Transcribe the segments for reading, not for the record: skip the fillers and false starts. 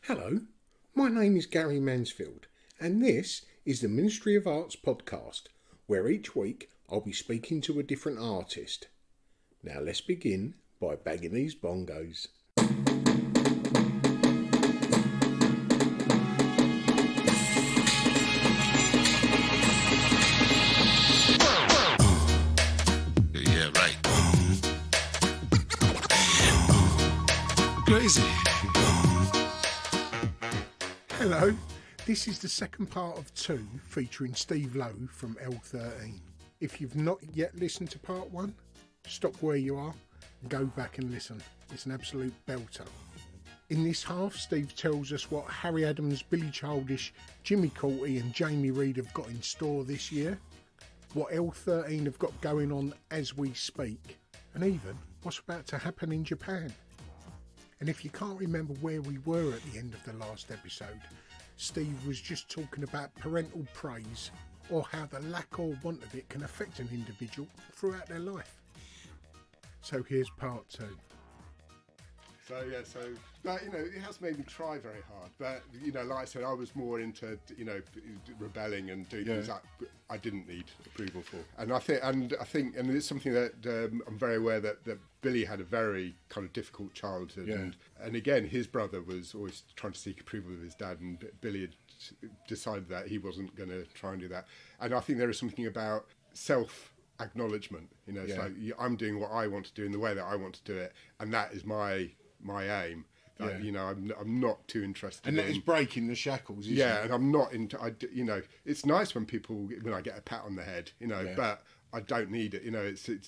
Hello, my name is Gary Mansfield, and this is the Ministry of Arts podcast, where each week I'll be speaking to a different artist. Now let's begin by bagging these bongos. Yeah, right. Crazy. Hello, this is the second part of 2 featuring Steve Lowe from L-13. If you've not yet listened to part 1, stop where you are and go back and listen. It's an absolute belter. In this half, Steve tells us what Harry Adams, Billy Childish, Jimmy Courty and Jamie Reid have got in store this year, what L-13 have got going on as we speak, and even what's about to happen in Japan. And if you can't remember where we were at the end of the last episode, Steve was just talking about parental praise, or how the lack or want of it can affect an individual throughout their life. So here's part 2. But it has made me try very hard. But like I said, I was more into rebelling and doing things that I didn't need approval for. And I think, and it's something that I'm very aware that Billy had a very kind of difficult childhood, and again, his brother was always trying to seek approval of his dad, and Billy had decided that he wasn't going to try and do that. And I think there is something about self-acknowledgement. It's like I'm doing what I want to do in the way that I want to do it, and that is my aim. I'm not too interested. And that is breaking the shackles. Isn't it? And I'm not into. It's nice when I get a pat on the head. But I don't need it.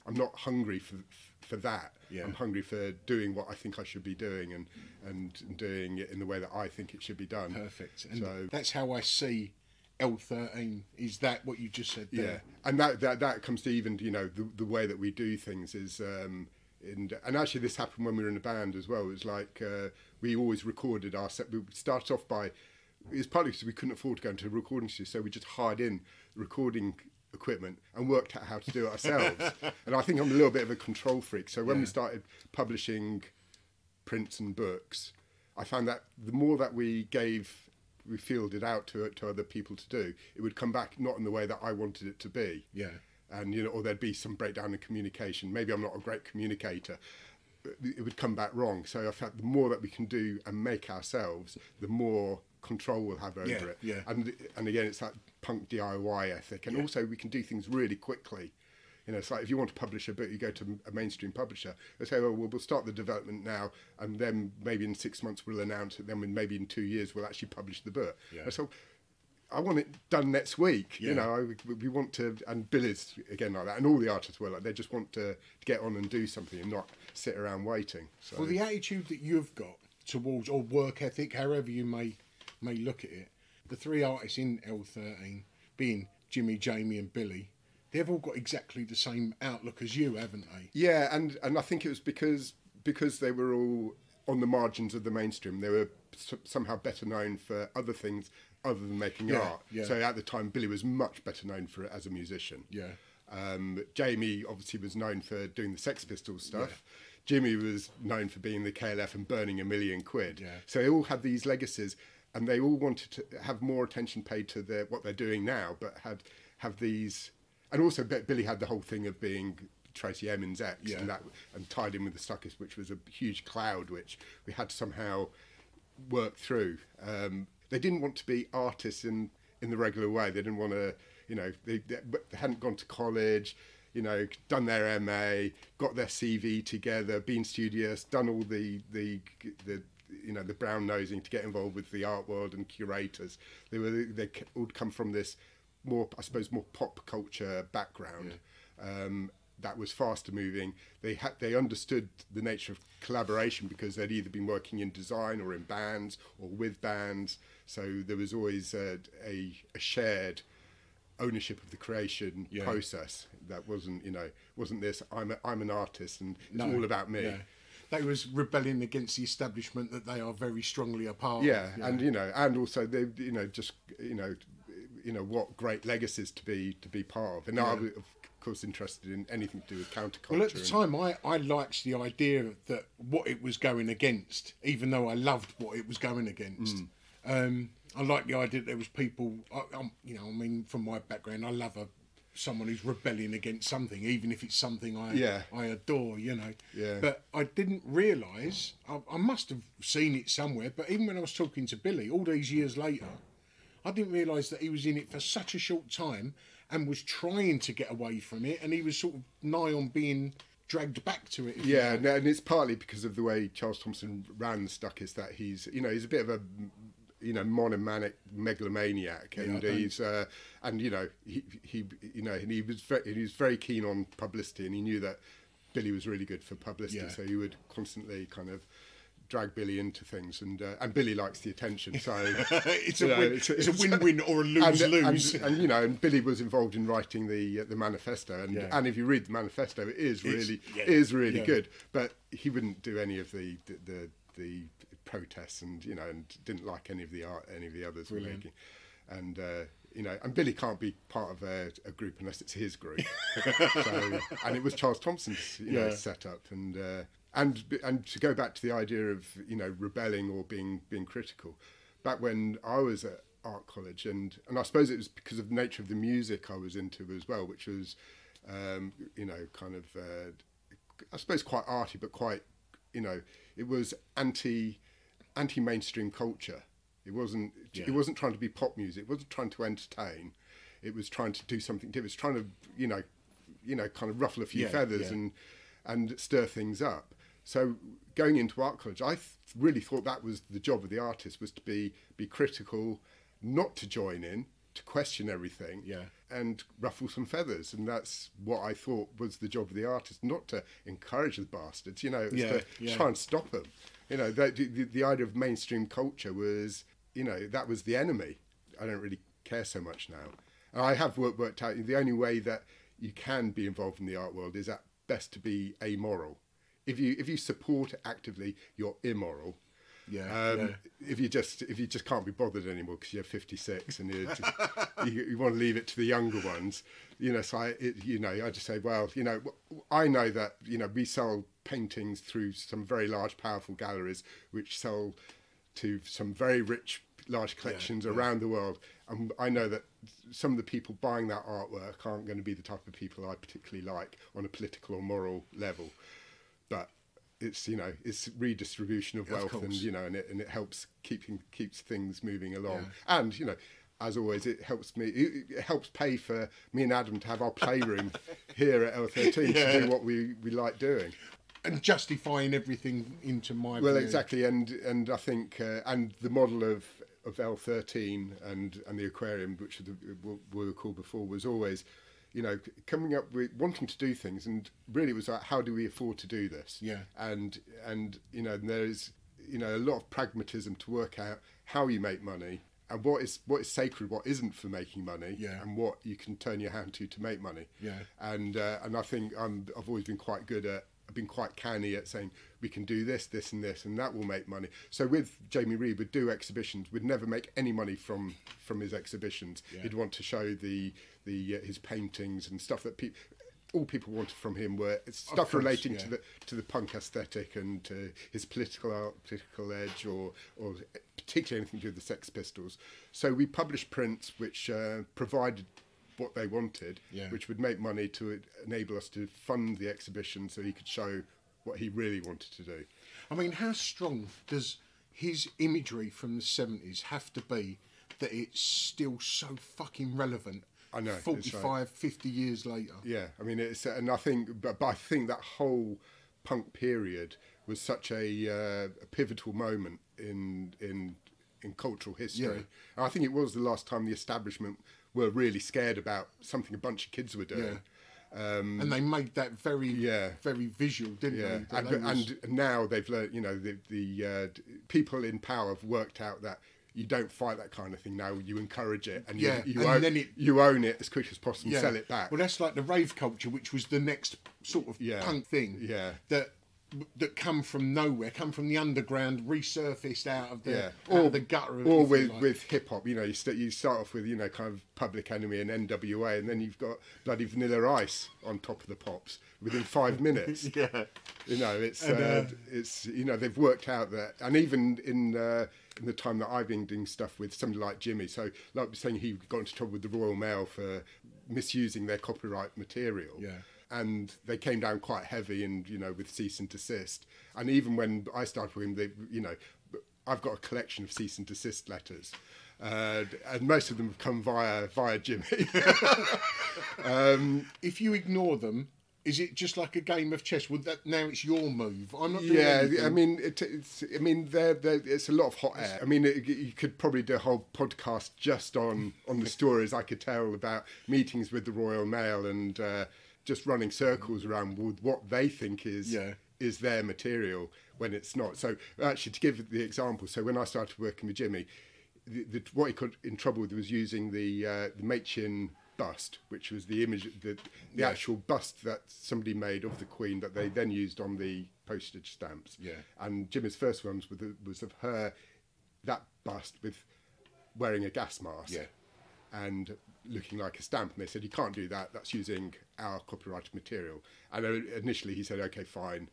I'm not hungry for that. Yeah. I'm hungry for doing what I think I should be doing and doing it in the way that I think it should be done. Perfect. And so that's how I see L-13. Is that what you just said there? Yeah, and that comes to even the way that we do things is. And actually, this happened when we were in a band as well. It was like we always recorded our set. We started off by. It was partly because we couldn't afford to go into a recording studio, so we just hired in recording equipment and worked out how to do it ourselves. And I think I'm a little bit of a control freak. So when we started publishing prints and books, I found that the more that we fielded out to other people to do, it would come back not in the way that I wanted it to be. Yeah. And or there'd be some breakdown in communication. Maybe I'm not a great communicator. It would come back wrong. So I felt the more that we can do and make ourselves, the more control we'll have over it. Yeah. And again, it's that punk DIY ethic. And also we can do things really quickly. It's like if you want to publish a book, you go to a mainstream publisher. They say, we'll start the development now, and then maybe in 6 months we'll announce it. Then maybe in 2 years we'll actually publish the book. Yeah. So I want it done next week. Yeah. We want to, and Billy's again like that, and all the artists were like, they just want to get on and do something and not sit around waiting. So. Well, the attitude that you've got towards, or work ethic, however you may look at it, the 3 artists in L-13, being Jimmy, Jamie and Billy, they've all got exactly the same outlook as you, haven't they? Yeah, and I think it was because they were all on the margins of the mainstream. They were somehow better known for other things other than making art. Yeah. So at the time, Billy was much better known for it as a musician. Yeah. Jamie obviously was known for doing the Sex Pistols stuff. Yeah. Jimmy was known for being the KLF and burning £1 million. Yeah. So they all had these legacies, and they all wanted to have more attention paid to what they're doing now, but have these. And also, Billy had the whole thing of being Tracy Emin's ex, and tied in with the Stuckers, which was a huge cloud, which we had to somehow work through. They didn't want to be artists in the regular way. They didn't want to, they hadn't gone to college, done their MA, got their CV together, been studious, done all the brown nosing to get involved with the art world and curators. They all come from this more pop culture background. Yeah. That was faster moving. They understood the nature of collaboration because they'd either been working in design or in bands or with bands. So there was always a shared ownership of the creation process. That wasn't this. I'm an artist and it's all about me. Yeah. They was rebelling against the establishment that they are very strongly a part of. Yeah, and and also they what great legacies to be part of. And of course, interested in anything to do with counterculture. Well, at the time, I liked the idea that what it was going against, even though I loved what it was going against. I like the idea that there was people, you know, I mean, from my background, I love someone who's rebelling against something, even if it's something I adore, you know. Yeah. But I didn't realise, I must have seen it somewhere, but even when I was talking to Billy, all these years later, I didn't realise that he was in it for such a short time and was trying to get away from it, and he was sort of nigh on being dragged back to it. Yeah, and it's partly because of the way Charles Thompson ran Stuck, is that he's a bit of a monomanic megalomaniac, and he's and he was very keen on publicity, and he knew that Billy was really good for publicity, so he would constantly kind of drag Billy into things, and Billy likes the attention, so it's a win-win or a lose-lose. And Billy was involved in writing the manifesto, and if you read the manifesto, it is really good, but he wouldn't do any of the protests, and didn't like any of the others were making, and Billy can't be part of a group unless it's his group. And it was Charles Thompson's setup, and to go back to the idea of rebelling or being critical, back when I was at art college, and I suppose it was because of the nature of the music I was into as well, which was kind of I suppose quite arty, but quite it was anti-mainstream culture. It wasn't trying to be pop music. It wasn't trying to entertain. It was trying to do something different. It was trying to kind of ruffle a few feathers and stir things up. So going into art college, I really thought that was the job of the artist, was to be critical, not to join in, to question everything, and ruffle some feathers. And that's what I thought was the job of the artist, not to encourage the bastards. It was to try and stop them. The idea of mainstream culture was, that was the enemy. I don't really care so much now. And I have worked out the only way that you can be involved in the art world is at best to be amoral. If you support it actively, you're immoral. If you just can't be bothered anymore because you're 56 and you want to leave it to the younger ones, so I just say, well, I know that we sell paintings through some very large, powerful galleries which sell to some very rich, large collections around the world, and I know that some of the people buying that artwork aren't going to be the type of people I particularly like on a political or moral level, but it's redistribution of wealth, and it helps keeps things moving along, and as always, it helps pay for me and Adam to have our playroom here at L13 to do what we like doing. And justifying everything into my view. Exactly, and I think and the model of L13 and the aquarium, which we were called before, was always coming up with wanting to do things, and really it was like, how do we afford to do this? And there is a lot of pragmatism to work out how you make money, and what is sacred, what isn't for making money, and what you can turn your hand to make money. And I think I've always been quite good at. I've been quite canny at saying we can do this, this, and this, and that will make money. So with Jamie Reed, we'd do exhibitions. We'd never make any money from his exhibitions. He'd want to show his paintings and stuff that all people wanted from him were stuff relating to the punk aesthetic and to his political edge, or particularly anything to do with the Sex Pistols. So we published prints which provided what they wanted, which would make money to enable us to fund the exhibition so he could show what he really wanted to do. I mean, how strong does his imagery from the 70s have to be that it's still so fucking relevant? I know, 45, 50 years later. Yeah, I mean, and I think that whole punk period was such a pivotal moment in cultural history. And I think it was the last time the establishment were really scared about something a bunch of kids were doing. And they made that very visual, didn't they? And now they've learned, the people in power have worked out that you don't fight that kind of thing now. You encourage it, and you own it as quick as possible and sell it back. Well, that's like the rave culture, which was the next sort of punk thing. Yeah. That that come from nowhere, come from the underground, resurfaced out of the the gutter, or with hip hop. You know, you start off with, you know, kind of Public Enemy and NWA, and then you've got bloody Vanilla Ice on top of the pops within 5 minutes. Yeah, you know, it's you know, they've worked out that, and even in the time that I've been doing stuff with somebody like Jimmy, so like I was saying, he got into trouble with the Royal Mail for misusing their copyright material. Yeah. And they came down quite heavy, and, you know, with cease and desist. And even when I started with him, they, you know, I've got a collection of cease and desist letters, and most of them have come via Jimmy. If you ignore them, is it just like a game of chess? Would that now it's your move? I'm not doing yeah, anything. I mean, it's a lot of hot air. I mean, you could probably do a whole podcast just on the stories I could tell about meetings with the Royal Mail and just running circles around with what they think is their material when it's not. So actually, to give the example, so when I started working with Jimmy, what he got in trouble with was using the Machin bust, which was the image, the actual bust that somebody made of the Queen that they then used on the postage stamps. Yeah. And Jimmy's first ones was of her, that bust with wearing a gas mask. Yeah. And looking like a stamp, and they said, you can't do that, that's using our copyrighted material. And initially he said, okay, fine,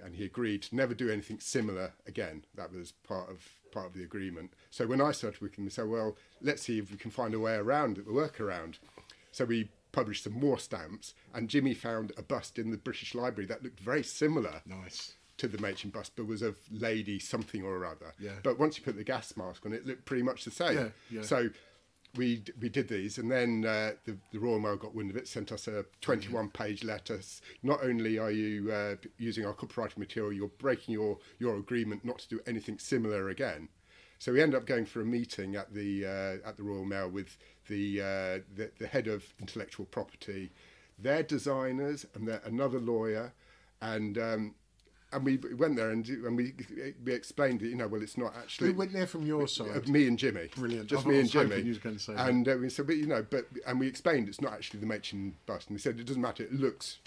and he agreed to never do anything similar again. That was part of the agreement. So when I started working, we said, well, let's see if we can find a way around it, a workaround. So we published some more stamps, and Jimmy found a bust in the British Library that looked very similar to the Machin bust, but was of Lady something or other. Yeah. But once you put the gas mask on, it looked pretty much the same. Yeah, yeah. So we did these, and then the Royal Mail got wind of it, sent us a 21-page letter. Not only are you using our copyrighted material, you're breaking your agreement not to do anything similar again. So we ended up going for a meeting at the Royal Mail with the head of intellectual property, their designers, and another lawyer, and we went there and we explained that, you know, well, it's not actually. Who went there from your side? Me and Jimmy. Brilliant. Just me and Jimmy. You was going to say and we said, but, you know, and we explained it's not actually the Machin bust, and we said it doesn't matter. It looks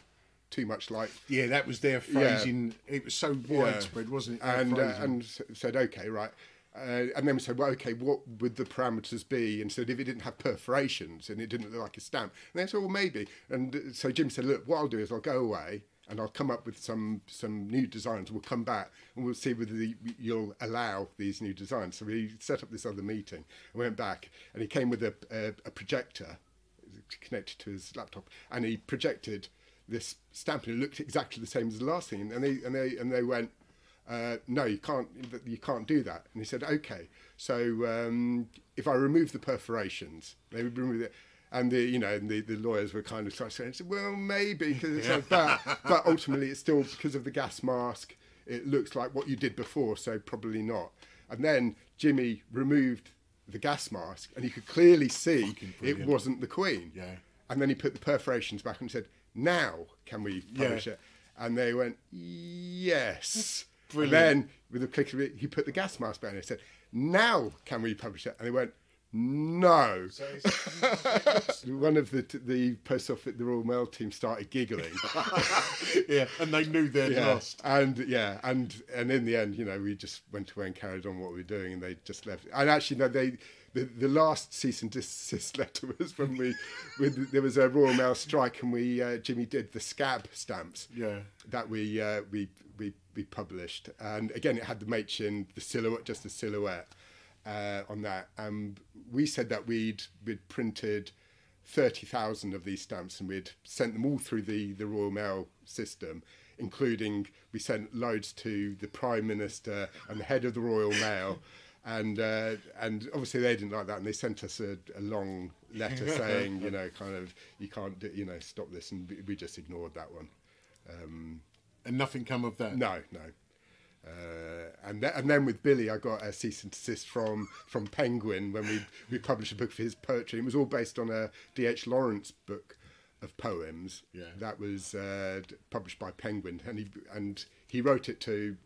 too much like. Yeah, that was their phrasing. Yeah. It was so widespread, wasn't it? And said, okay, right. And then we said, well, okay, what would the parameters be? And said, if it didn't have perforations and it didn't look like a stamp. And they said, well, maybe. And so Jim said, look, what I'll do is I'll go away and I'll come up with some new designs. We'll come back and we'll see whether you'll allow these new designs. So we set up this other meeting and went back, and he came with a projector connected to his laptop, and he projected this stamp, and it looked exactly the same as the last thing. And they went, no, you can't do that. And he said, okay, so if I remove the perforations, they would remove it. And the lawyers were kind of saying, well, maybe, because it's like that. But ultimately, it's still, because of the gas mask, it looks like what you did before, so probably not. And then Jimmy removed the gas mask, and you could clearly see it wasn't the Queen. Yeah. And then he put the perforations back and said, now can we publish it? And they went, yes. Brilliant. And then, with a click of it, he put the gas mask back and he said, now can we publish it? And they went, no. So one of the post office, the Royal Mail team started giggling. Yeah, and they knew they'd lost. And in the end, you know, we just went away and carried on what we were doing, and they just left. And actually, no, the last cease and desist letter was when there was a Royal Mail strike, and Jimmy did the scab stamps. Yeah. That we published, and again, it had the Machin, the silhouette, just the silhouette. On that, we said that we'd printed 30,000 of these stamps, and we'd sent them all through the Royal Mail system, including we sent loads to the Prime Minister and the head of the Royal Mail, and obviously they didn't like that, and they sent us a long letter saying, you know, kind of, you can't do, you know, stop this, and we just ignored that one. And nothing come of that? No. And then with Billy, I got a cease and desist from Penguin when we published a book for his poetry. It was all based on a D.H. Lawrence book of poems that was published by Penguin, and he wrote it to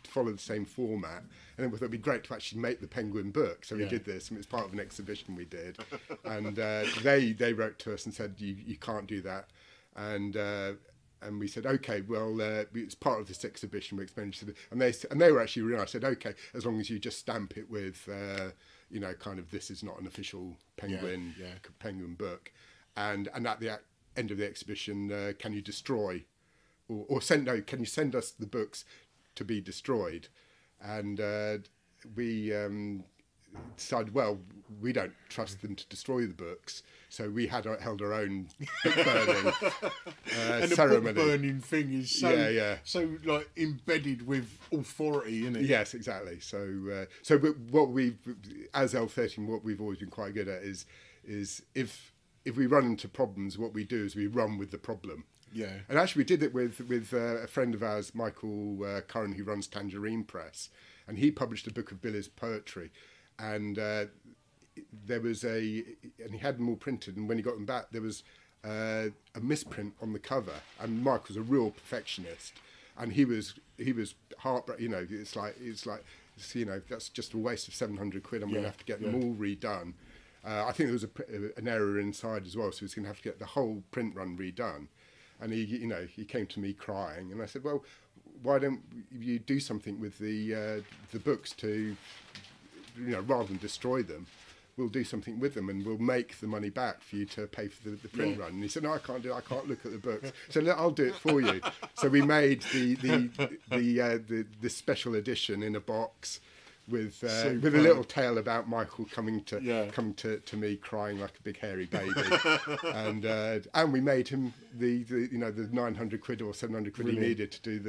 follow the same format. And then we thought it'd be great to actually make the Penguin book, so we did this, and it was part of an exhibition we did. And they wrote to us and said, you can't do that. And and we said, okay, well, it's part of this exhibition. We're explaining, and they were actually really nice. I said, okay, as long as you just stamp it with, you know, kind of, this is not an official Penguin Penguin book, and at the end of the exhibition, can you destroy, or send? No, can you send us the books to be destroyed? And we decided, well, we don't trust them to destroy the books, so we held our own book burning and ceremony. The book burning thing is so like embedded with authority, isn't it? Yes, exactly. So what we, as L-13, what we've always been quite good at is if we run into problems, what we do is we run with the problem. Yeah. And actually, we did it with a friend of ours, Michael Curran, who runs Tangerine Press, and he published a book of Billy's poetry, and there was and he had them all printed, and when he got them back, there was a misprint on the cover, and Mike was a real perfectionist, and he was heartbroken. You know, it's like you know, that's just a waste of £700. I'm going to have to get them all redone. I think there was an error inside as well, so he's going to have to get the whole print run redone. And he came to me crying, and I said, well, why don't you do something with the books to, you know, rather than destroy them, we'll do something with them and we'll make the money back for you to pay for the print run. And he said, no, I can't do it. I can't look at the books. So I'll do it for you. So we made the special edition in a box with a little tale about Michael coming to me crying like a big hairy baby, and we made him the £900 or £700 he needed to do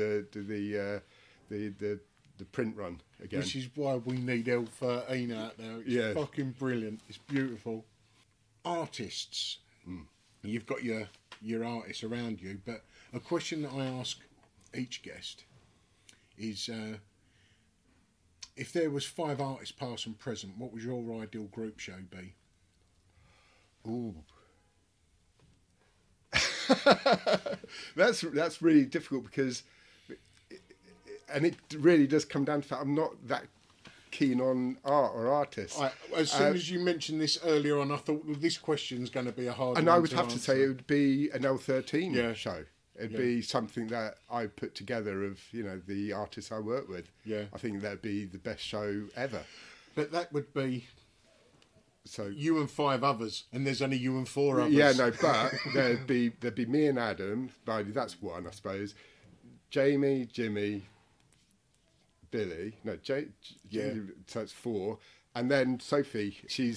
the print run again. Which is why we need L-13 out now. It's fucking brilliant. It's beautiful. Artists. You've got your artists around you, but a question that I ask each guest is, if there was 5 artists past and present, what would your ideal group show be? Ooh. That's really difficult because, and it really does come down to that I'm not that keen on art or artists. As soon as you mentioned this earlier on, I thought, well, this question's going to be a hard one. And I would have answer. to say it would be an L-13 show. It'd be something that I put together of, you know, the artists I work with. Yeah. I think that'd be the best show ever. But that would be you and 5 others, and there's only you and 4 others. Yeah, no, but there'd be me and Adam, that's one, I suppose. Jamie, Jimmy, Billy, so it's 4. And then Sophie, she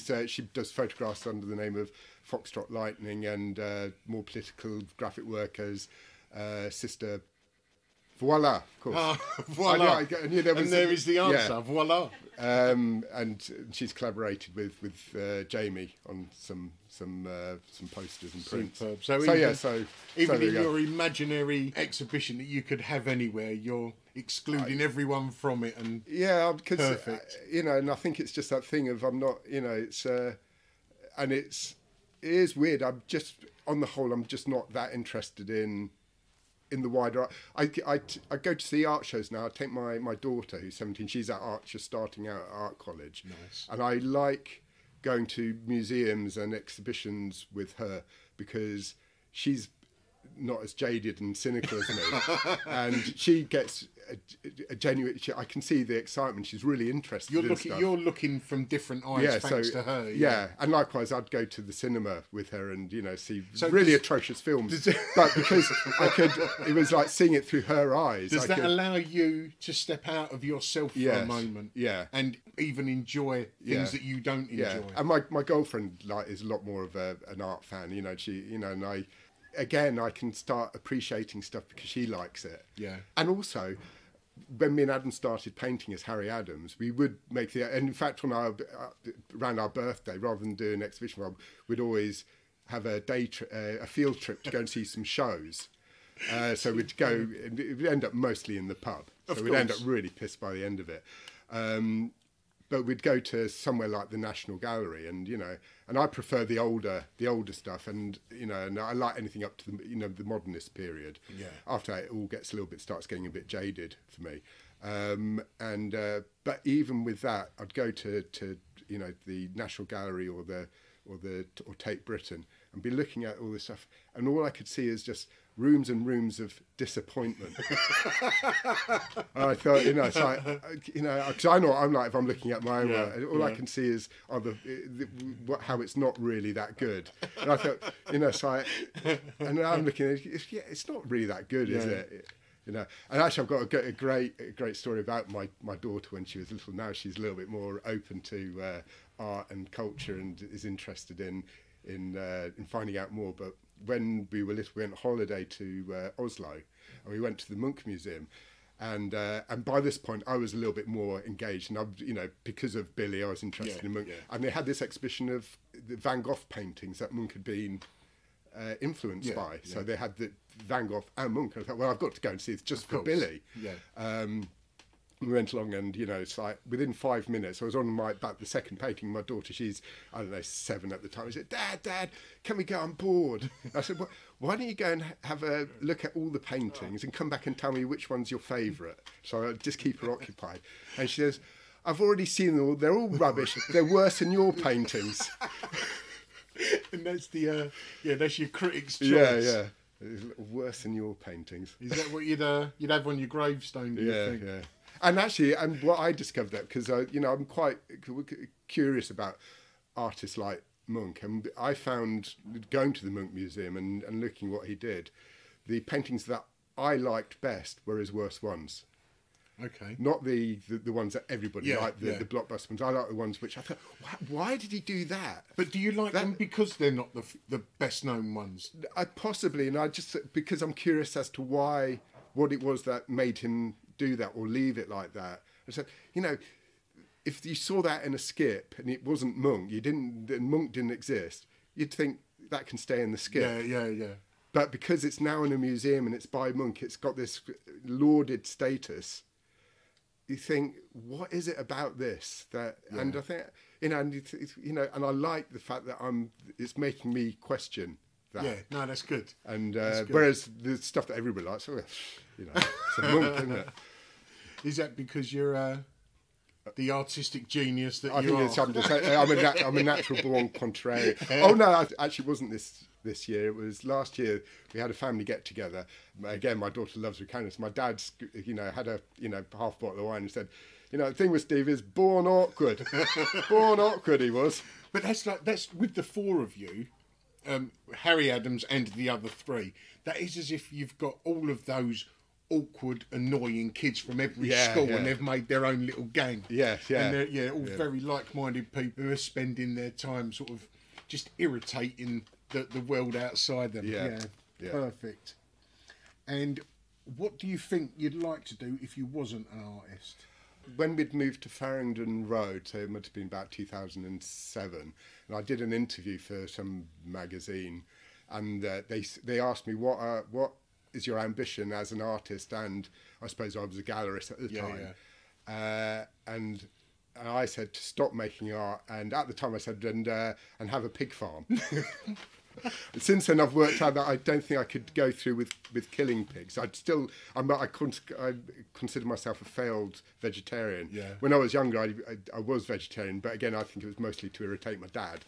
does photographs under the name of Foxtrot Lightning, and more political graphic work as Sister Voila, of course. Voila. And there is the answer, voila. And she's collaborated with Jamie on some posters and prints. Superb. So even in your imaginary exhibition that you could have anywhere, you're excluding everyone from it, and because perfect. You know, and I think it's just that thing of I'm not, you know, it's and it is weird. I'm just, on the whole, I'm just not that interested in the wider art. I go to see art shows now. I take my daughter, who's 17. She's at art, just starting out at art college. Nice. And I like going to museums and exhibitions with her because she's not as jaded and cynical as me, and she gets a genuine. I can see the excitement. She's really interested. You're looking from different eyes, thanks to her. Yeah, and likewise, I'd go to the cinema with her and see really atrocious films. But because it was like seeing it through her eyes. Does that allow you to step out of yourself for a moment? Yeah, and even enjoy things that you don't enjoy. Yeah. And my girlfriend is a lot more of an art fan. And I can start appreciating stuff because she likes it. Yeah. And also, when me and Adam started painting as Harry Adams, we would make and in fact, around our birthday, rather than do an exhibition, we'd always have a field trip to go and see some shows. So we'd go, and it would end up mostly in the pub. So we'd end up really pissed by the end of it. But we'd go to somewhere like the National Gallery, and and I prefer the older stuff, and and I like anything up to the modernist period. Yeah. After that, it all starts getting a bit jaded for me. But even with that, I'd go to the National Gallery or Tate Britain, and be looking at all this stuff, and all I could see is just rooms and rooms of disappointment. And I thought, it's like, because I know what I'm like if I'm looking at my own work. All I can see is how it's not really that good. And I thought, so and I'm looking at it, it's not really that good, is it? And actually I've got a great story about my daughter when she was little. Now she's a little bit more open to art and culture and is interested in finding out more. But when we were little, we went on holiday to Oslo, and we went to the Munch Museum, and by this point I was a little bit more engaged, and because of Billy I was interested in Munch, and they had this exhibition of the Van Gogh paintings that Munch had been influenced by. So they had the Van Gogh and Munch. I thought, well, I've got to go and see it just for Billy. We went along, and it's like within 5 minutes I was on about the second painting. My daughter, she's, I don't know, 7 at the time, she said, Dad, can we go on board? I said, well, why don't you go and have a look at all the paintings and come back and tell me which one's your favourite? So I just keep her occupied. And she says, I've already seen them all, they're all rubbish, they're worse than your paintings. And that's that's your critic's choice. Yeah. Worse than your paintings. Is that what you'd have on your gravestone? Do you think? Yeah. And actually, and what I discovered that because I'm quite curious about artists like Munch, and I found going to the Munch Museum and looking what he did, the paintings that I liked best were his worst ones. Okay. Not the ones that everybody liked, the blockbuster ones. I like the ones which I thought, why did he do that? But do you like them because they're not the best known ones? Possibly, and I just because I'm curious as to what it was that made him do that or leave it like that. I said, if you saw that in a skip and it wasn't Munch, Munch didn't exist, you'd think that can stay in the skip. Yeah. But because it's now in a museum and it's by Munch, it's got this lauded status. You think, what is it about this that? Yeah. And I think, and I like the fact that it's making me question that. Yeah, no, that's good. And whereas the stuff that everybody likes, it's a Munch, isn't it? Is that because you're the artistic genius that I you think are? it's something to say. I'm a natural born contrarian. Oh no, it actually wasn't this year. It was last year. We had a family get together. Again, my daughter loves recounting this. My dad's, had a half bottle of wine and said, the thing with Steve is born awkward. Born awkward he was. But that's with the 4 of you, Harry Adams and the other 3. That is as if you've got all of those awkward, annoying kids from every school, and they've made their own little gang. Yeah. And they're all very like-minded people who are spending their time sort of just irritating the world outside them. Yeah. Perfect. And what do you think you'd like to do if you wasn't an artist? When we'd moved to Farringdon Road, so it must have been about 2007, and I did an interview for some magazine, and they asked me what is your ambition as an artist, and I suppose I was a gallerist at the time, and I said to stop making art, and at the time I said and have a pig farm. Since then I've worked out that I don't think I could go through with killing pigs. I consider myself a failed vegetarian. Yeah. When I was younger I was vegetarian, but again I think it was mostly to irritate my dad.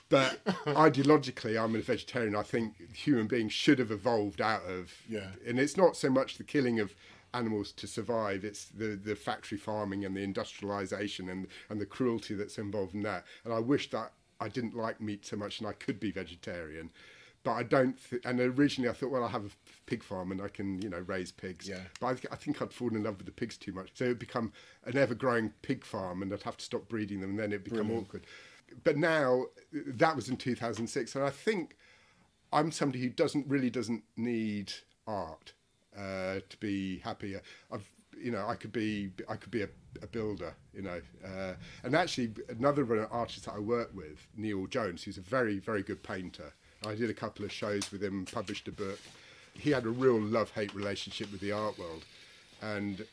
But ideologically I'm a vegetarian. I think human beings should have evolved out of, and it's not so much the killing of animals to survive, it's the factory farming and the industrialisation and the cruelty that's involved in that. And I wish that I didn't like meat so much and I could be vegetarian, but I don't. And originally I thought, well, I'll have a pig farm and I can, raise pigs. Yeah. But I think I'd fallen in love with the pigs too much, so it'd become an ever-growing pig farm, and I'd have to stop breeding them, and then it'd become awkward. But now that was in 2006, and I think I'm somebody who doesn't need art to be happy. I could be a builder, and actually another artist that I work with, Neil Jones, who's a very, very good painter. I did a couple of shows with him, published a book. He had a real love-hate relationship with the art world, and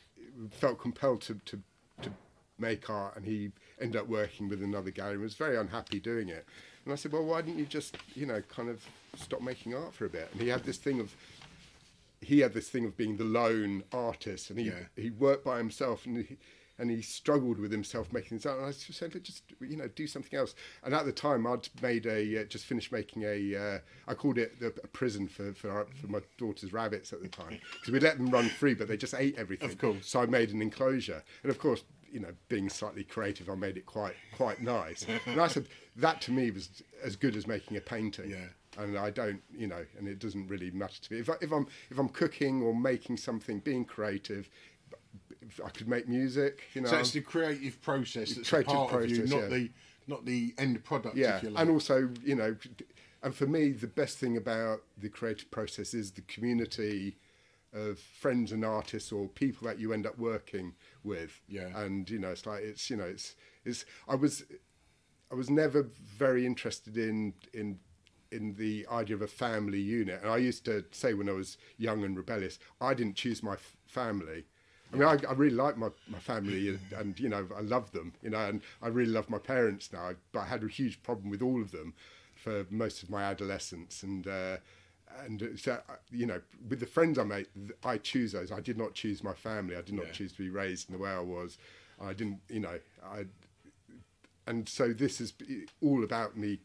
felt compelled to make art, and he ended up working with another gallery and was very unhappy doing it. And I said, well, why didn't you just, kind of stop making art for a bit? And he had this thing of being the lone artist, and he worked by himself, and and he struggled with himself making this art. And I just said, just, you know, do something else. And at the time, I'd made just finished making I called it a prison for my daughter's rabbits at the time, because we let them run free, but they just ate everything. Of course. So I made an enclosure, and of course, you know, being slightly creative, I made it quite nice. And I said that to me was as good as making a painting. Yeah. And I don't, you know, and it doesn't really matter to me. If I'm cooking or making something, being creative, if I could make music, you know. So it's the creative process that's a part of you, not the end product. Yeah, if you like. and also, you know, and for me, the best thing about the creative process is the community of friends and artists or people that you end up working with. Yeah. And you know, it's like I was never very interested in the idea of a family unit. And I used to say when I was young and rebellious, I didn't choose my family. I mean, I really like my family, and you know, I love them, you know, and I really love my parents now. But I had a huge problem with all of them for most of my adolescence, and so, you know, with the friends I made, I choose those. I did not choose my family. I did not choose to be raised in the way I was. I didn't, you know, and so this is all about me,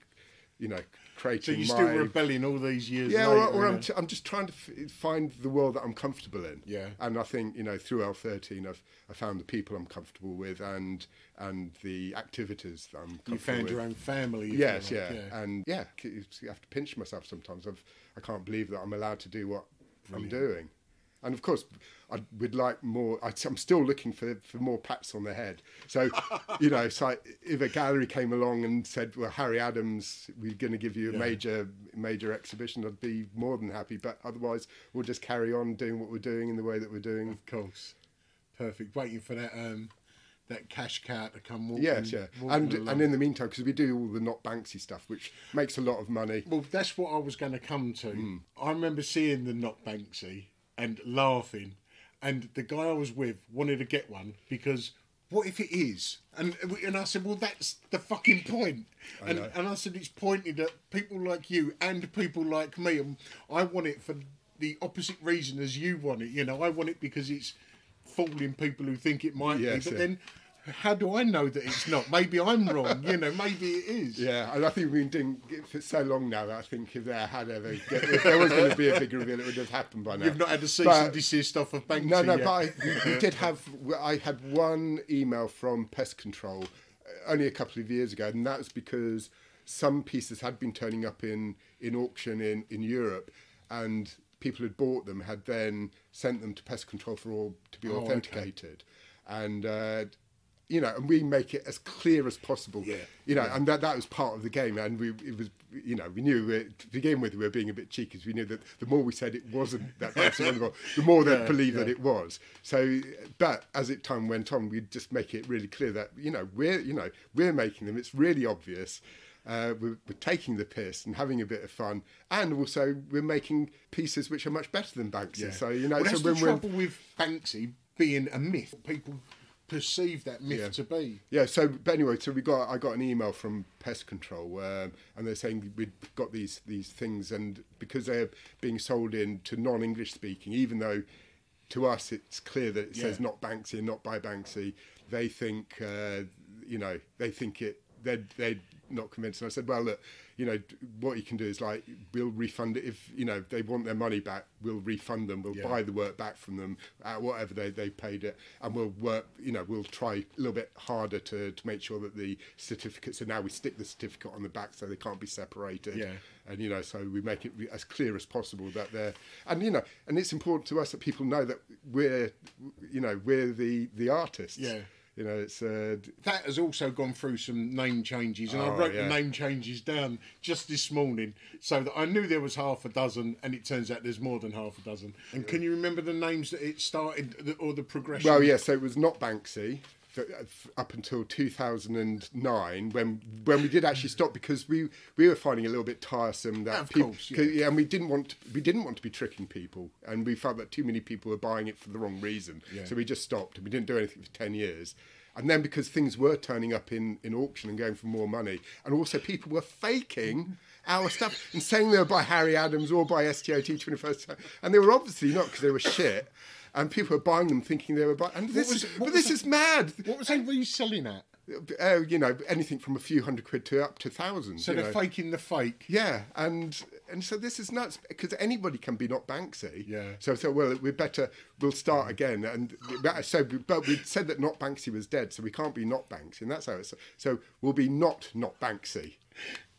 you know, creating. So you're still rebelling all these years later, or I'm just trying to find the world that I'm comfortable in. Yeah. And I think, you know, through L-13, I found the people I'm comfortable with and the activities that I'm comfortable with. You found your own family. Yes, yeah. And yeah, you have to pinch myself sometimes. I can't believe that I'm allowed to do what I'm doing. And of course, I would like more. I'm still looking for more pats on the head. So, you know, so if a gallery came along and said, "Well, Harry Adams, we're going to give you a major exhibition," I'd be more than happy. But otherwise, we'll just carry on doing what we're doing in the way that we're doing. Of course, perfect. Waiting for that cash cow to come walking. Yes, yeah. And in the meantime, because we do all the not Banksy stuff, which makes a lot of money. Well, that's what I was going to come to. I remember seeing the not Banksy and laughing, and the guy I was with wanted to get one because what if it is? And I said, well, that's the fucking point. And I said, it's pointed at people like you and people like me, and I want it for the opposite reason as you want it. You know, I want it because it's fooling people who think it might be, but then how do I know that it's not? Maybe I'm wrong, you know, maybe it is. Yeah, and I think we've been doing it for so long now that I think if there was going to be a big reveal, it would have happened by now. You've not had a cease and desist off of Banksy No, yet. but I had one email from Pest Control only a couple of years ago, and that was because some pieces had been turning up in auction in Europe, and people who'd bought them had then sent them to Pest Control to be authenticated. Okay. And you know, and we make it as clear as possible. Yeah. You know, and that was part of the game. And we knew to begin with we were being a bit cheeky, because we knew that the more we said it wasn't that kind of thing, the more they'd believe that it was. So, but as time went on, we'd just make it really clear that we're making them. It's really obvious. We're taking the piss and having a bit of fun, and also we're making pieces which are much better than Banksy. Yeah. So you know, well, that's the trouble with Banksy being a myth. People perceive that myth to be. Yeah. So, but anyway, I got an email from Pest Control, and they're saying we'd got these things, and because they're being sold in to non-English speaking, even though to us it's clear that it says not Banksy and not by Banksy, they think they're not convinced. And I said, well, look, you know, what you can do is, like, we'll refund it. If, you know, they want their money back, we'll refund them. We'll buy the work back from them at whatever they paid it. And we'll work, you know, we'll try a little bit harder to make sure that the certificates, so now we stick the certificate on the back so they can't be separated. Yeah. And, you know, so we make it as clear as possible that they're, and, you know, and it's important to us that people know that we're the artists. Yeah. You know, it's that has also gone through some name changes, and I wrote the name changes down just this morning so that I knew there was half a dozen, and it turns out there's more than half a dozen. And can you remember the names that it started, or the progression? Well, yeah, so it was not Banksy up until 2009 when we did actually stop, because we were finding it a little bit tiresome that and we didn't want to be tricking people, and we felt that too many people were buying it for the wrong reason. So we just stopped, and we didn't do anything for 10 years. And then because things were turning up in auction and going for more money, and also people were faking our stuff and saying they were by Harry Adams or by STOT 21st, and they were obviously not, because they were shit. and people were buying them thinking they were buying. And this is mad. What was they reselling at? You know, anything from a few £100 to up to thousands. So they're faking the fake. Yeah, and so this is nuts because anybody can be not Banksy. Yeah. So well, we'll start again. And so, but we said that not Banksy was dead, so we can't be not Banksy, and that's how it's. So we'll be not Banksy,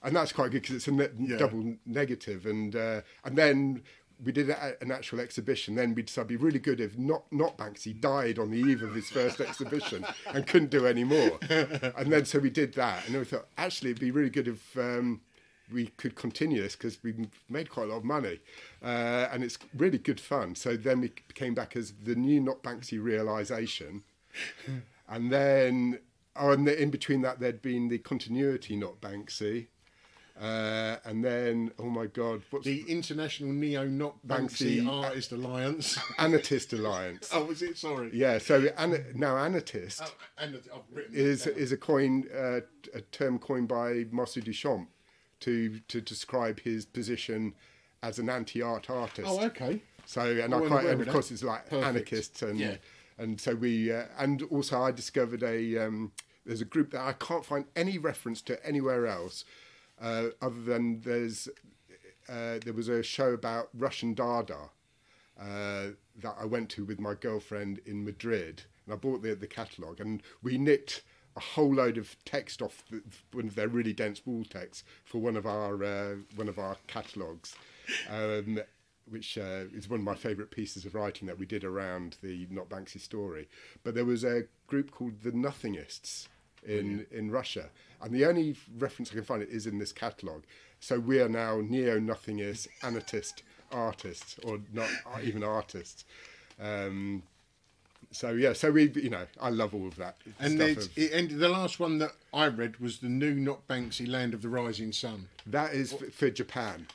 and that's quite good because it's a double negative. And then we did an actual exhibition. Then we decided it'd be really good if not Banksy died on the eve of his first exhibition and couldn't do any more. And then so we did that, and then we thought actually it'd be really good if we could continue this because we made quite a lot of money, and it's really good fun. So then we came back as the new Not Banksy realisation, and then in between that there'd been the continuity Not Banksy. And then, oh my God, what's the International Neo Not Banksy Artist Alliance? Anartist Alliance. Oh, was it? Sorry. Yeah. So now Anartist is a term coined by Marcel Duchamp to describe his position as an anti-art artist. Oh, okay. So and of course it's like anarchists and so we and also I discovered there's a group that I can't find any reference to anywhere else. Other than there was a show about Russian Dada that I went to with my girlfriend in Madrid, and I bought the catalogue, and we nicked a whole load of text off one of their really dense wall text for one of our catalogues, which is one of my favourite pieces of writing that we did around the Not Banksy story. But there was a group called the Nothingists in Russia, and the only reference I can find is in this catalogue. So we are now neo-nothingist, anarchist artists, or not even artists. So we, I love all of that. And the last one that I read was the new Not Banksy Land of the Rising Sun. That is for Japan.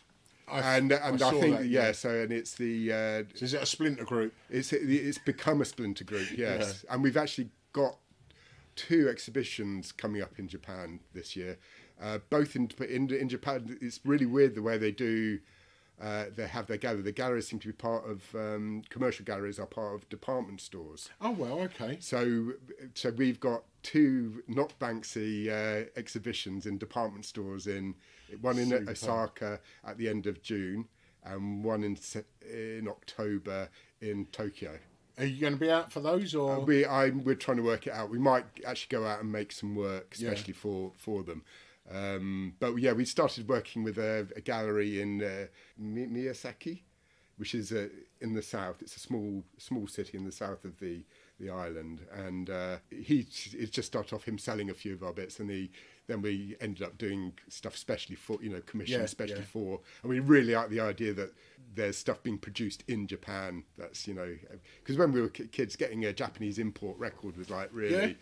I think and it's the. So is it a splinter group? It's become a splinter group, yes, and we've actually got 2 exhibitions coming up in Japan this year, both in Japan. It's really weird the way they do. They have their gallery. The galleries seem to be part of commercial galleries are part of department stores. Oh well, okay. So we've got 2 Not Banksy exhibitions in department stores one in Osaka at the end of June, and one in October in Tokyo. Are you going to be out for those, or we're trying to work it out. We might actually go out and make some work, especially for them. But yeah, we started working with a gallery in Miyazaki, which is in the south. It's a small city in the south of the island, and it just started off him selling a few of our bits, and then we ended up doing stuff specially for commissioned especially for, and we really like the idea that there's stuff being produced in Japan. That's because when we were kids, getting a Japanese import record was like really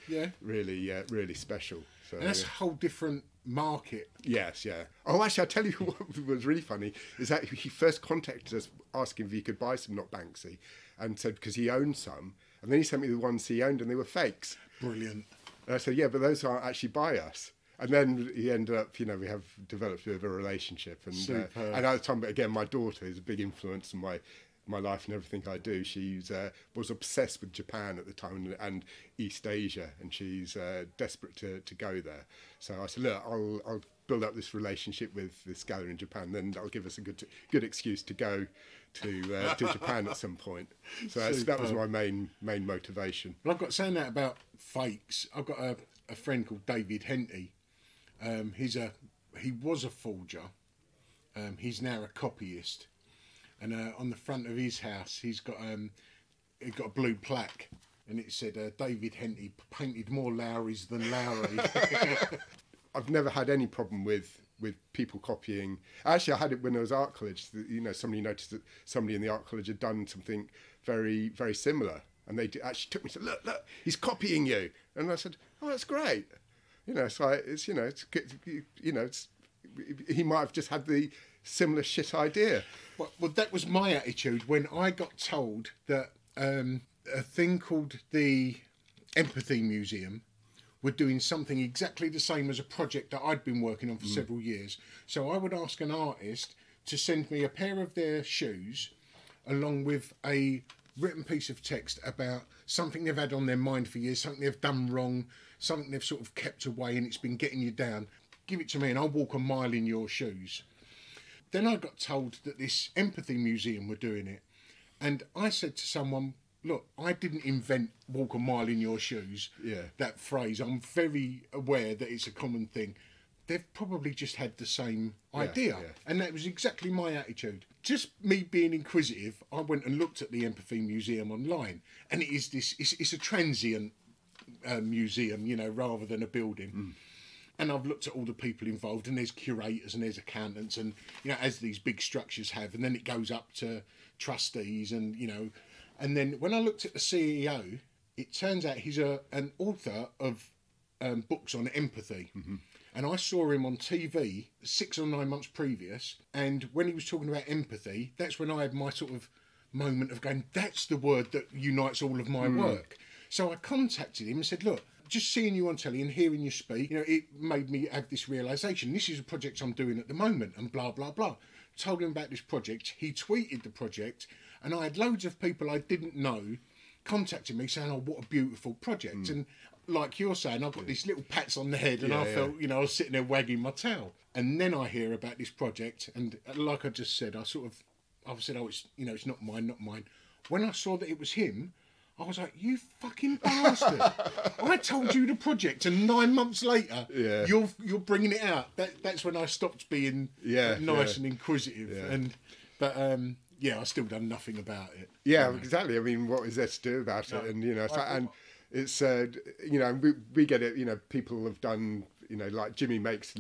special. So and that's a whole different market. Yes, yeah. Oh, actually, I'll tell you what was really funny is that he first contacted us asking if he could buy some Not Banksy, and said because he owned some, and then he sent me the ones he owned and they were fakes. Brilliant. And I said, yeah, but those aren't actually by us. And then he ended up, we have developed a bit of a relationship. And at the time, but again, my daughter is a big influence in my life and everything I do. She was obsessed with Japan at the time and East Asia, and she's desperate to go there. So I said, look, I'll build up this relationship with this gallery in Japan, then that'll give us a good excuse to go to Japan at some point. So that was my main motivation. Well, I've got saying that about fakes. I've got a friend called David Henty. He was a forger. He's now a copyist, and on the front of his house, he's got a blue plaque, and it said David Henty painted more Lowrys than Lowry. I've never had any problem with people copying. Actually, I had it when I was at art college. Somebody noticed that somebody in the art college had done something very, very similar, and they actually took me to look, he's copying you, and I said, oh, that's great. He might have just had the similar shit idea. Well, that was my attitude when I got told that a thing called the Empathy Museum were doing something exactly the same as a project that I'd been working on for several years. So I would ask an artist to send me a pair of their shoes along with a written piece of text about something they've had on their mind for years, something they've done wrong, something they've sort of kept away and it's been getting you down, give it to me and I'll walk a mile in your shoes. Then I got told that this empathy museum were doing it. And I said to someone, look, I didn't invent walk a mile in your shoes, that phrase. I'm very aware that it's a common thing. They've probably just had the same idea. Yeah. And that was exactly my attitude. Just me being inquisitive, I went and looked at the Empathy Museum online. And it is this, it's a transient museum, you know, rather than a building. Mm. And I've looked at all the people involved, and there's curators and there's accountants, and, you know, as these big structures have, and then it goes up to trustees, and, you know, and then when I looked at the CEO, it turns out he's an author of books on empathy. Mm-hmm. And I saw him on TV 6 or 9 months previous, and when he was talking about empathy, that's when I had my sort of moment of going, that's the word that unites all of my work. So I contacted him and said, look, just seeing you on telly and hearing you speak, you know, it made me have this realisation. This is a project I'm doing at the moment, and blah, blah, blah. Told him about this project. He tweeted the project, and I had loads of people I didn't know contacting me saying, oh, what a beautiful project. And like you're saying, I've got these little pats on the head, and I felt, you know, I was sitting there wagging my tail. And then I hear about this project, and like I just said, I said, oh, it's, you know, it's not mine, not mine. When I saw that it was him, I was like, you fucking bastard. I told you the project, and 9 months later, you're bringing it out. That's when I stopped being nice and inquisitive. Yeah. But I still done nothing about it. Yeah, exactly. I mean, what is there to do about it? And, you know, and it's, you know, we get it, you know, people have done, you know, like Jimmy makes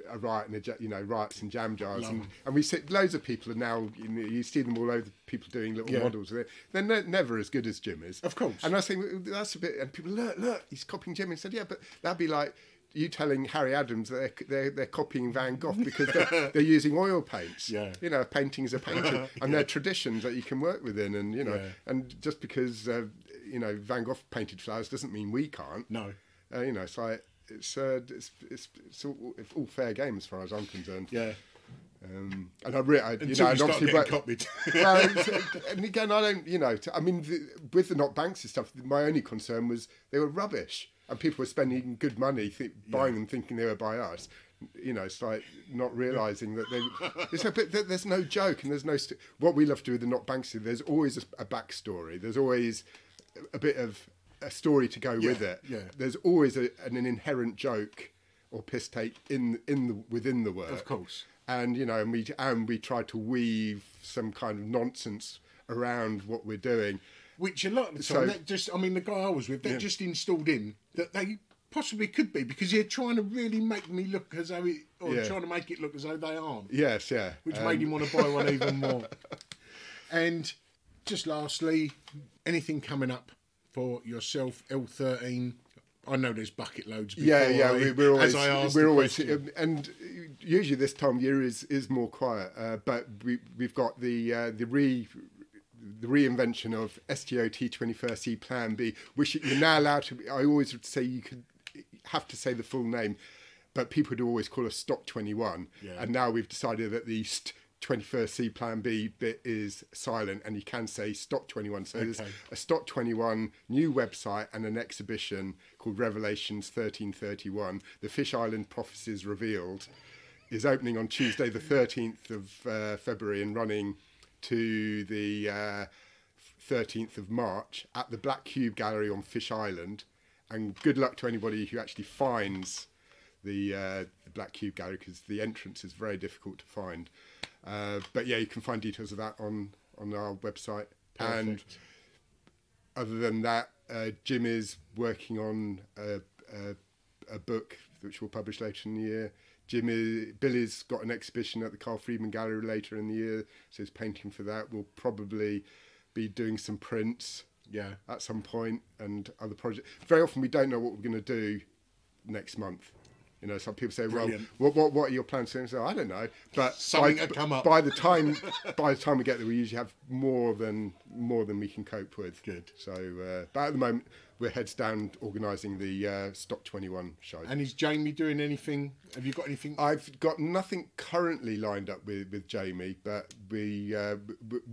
a riot and, you know, riots and jam jars. And we see loads of people are now, you know, you see them all over, people doing little models. They're never as good as Jimmy's. Of course. And I was thinking, that's a bit, and people, look, he's copying Jimmy. And said, yeah, but that'd be like you telling Harry Adams that they're copying Van Gogh because they're using oil paints. Yeah. You know, a painting is a painting. And they're traditions that you can work within. And, you know, and just because, you know, Van Gogh painted flowers doesn't mean we can't. No. You know, it's like, it's all fair game as far as I'm concerned. Yeah. And I you know, and obviously, copied. Well, and again, I don't, you know, I mean, with the Not Banksy stuff, my only concern was they were rubbish, and people were spending good money buying them, thinking they were by us. You know, it's like not realising that it's a bit, there's no joke, and there's no. What we love to do with the Not Banksy, there's always a backstory. There's always a bit of a story to go with it. Yeah. There's always an inherent joke or piss take within the work. Of course. And, you know, and we try to weave some kind of nonsense around what we're doing. Which a lot of the time, the guy I was with, that just installed in that they possibly could be, because you're trying to really make me look as though trying to make it look as though they aren't. Yes, yeah. Which made him want to buy one even more. And just lastly, anything coming up for yourself, L-13? I know there's bucket loads. We're always, and usually this time of year is more quiet. But we've got the reinvention of STOT21C Plan B, which you're now allowed to. I always would say you have to say the full name, but people would always call us Stock 21, and now we've decided that the 21st Plan B bit is silent, and you can say Stock 21. So there's a Stock 21 new website and an exhibition called Revelations 1331. The Fish Island Prophecies Revealed is opening on Tuesday the 13th of February and running to the 13th of March at the Black Cube Gallery on Fish Island. And good luck to anybody who actually finds the Black Cube Gallery, because the entrance is very difficult to find. But yeah, you can find details of that on our website. Perfect. And other than that, Jim is working on a book which we'll publish later in the year. Billy's got an exhibition at the Carl Friedman Gallery later in the year, so he's painting for that. We'll probably be doing some prints at some point, and other projects. Very often we don't know what we're going to do next month. You know, some people say, "Well, what are your plans?" And so I don't know, but by the time we get there, we usually have more than we can cope with. Good. So, but at the moment, we're heads down organising the Stock 21 show. And is Jamie doing anything? Have you got anything? I've got nothing currently lined up with Jamie, but we're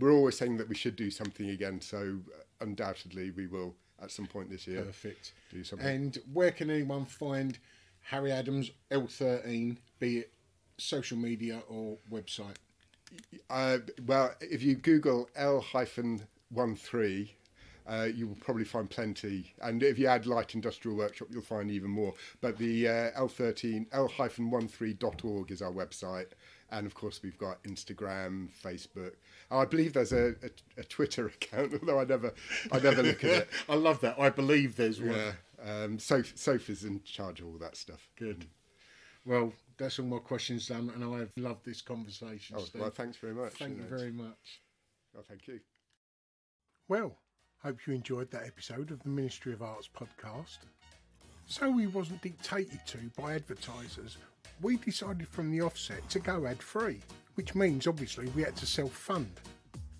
always saying that we should do something again. So undoubtedly we will at some point this year. Perfect. Do something. And where can anyone find Harry Adams L-13, be it social media or website? Well, if you Google L-13, you will probably find plenty. And if you add Light Industrial Workshop, you'll find even more. But the L-13.org is our website. And of course, we've got Instagram, Facebook. I believe there's a Twitter account, although I never look at it. I love that. I believe there's one. Yeah. Sophie's in charge of all that stuff. Good. Well, that's all my questions done, and I've loved this conversation, Steve. Well, thanks very much. Thank you very much. Well, thank you. Well, hope you enjoyed that episode of the Ministry of Arts podcast. So we wasn't dictated to by advertisers, we decided from the offset to go ad-free, which means obviously we had to self-fund.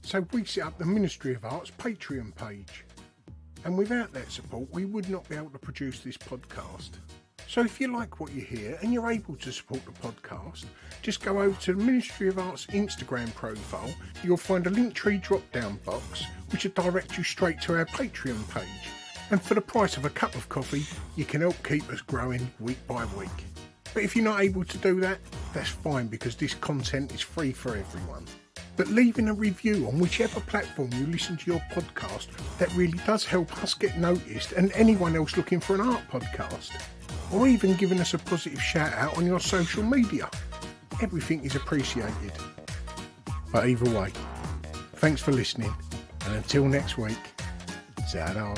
So we set up the Ministry of Arts Patreon page. And without that support, we would not be able to produce this podcast. So if you like what you hear and you're able to support the podcast, just go over to the Ministry of Arts Instagram profile. You'll find a Linktree drop-down box, which will direct you straight to our Patreon page. And for the price of a cup of coffee, you can help keep us growing week by week. But if you're not able to do that, that's fine, because this content is free for everyone. But leaving a review on whichever platform you listen to your podcast, that really does help us get noticed and anyone else looking for an art podcast. Or even giving us a positive shout out on your social media. Everything is appreciated. But either way, thanks for listening, and until next week, ta-da.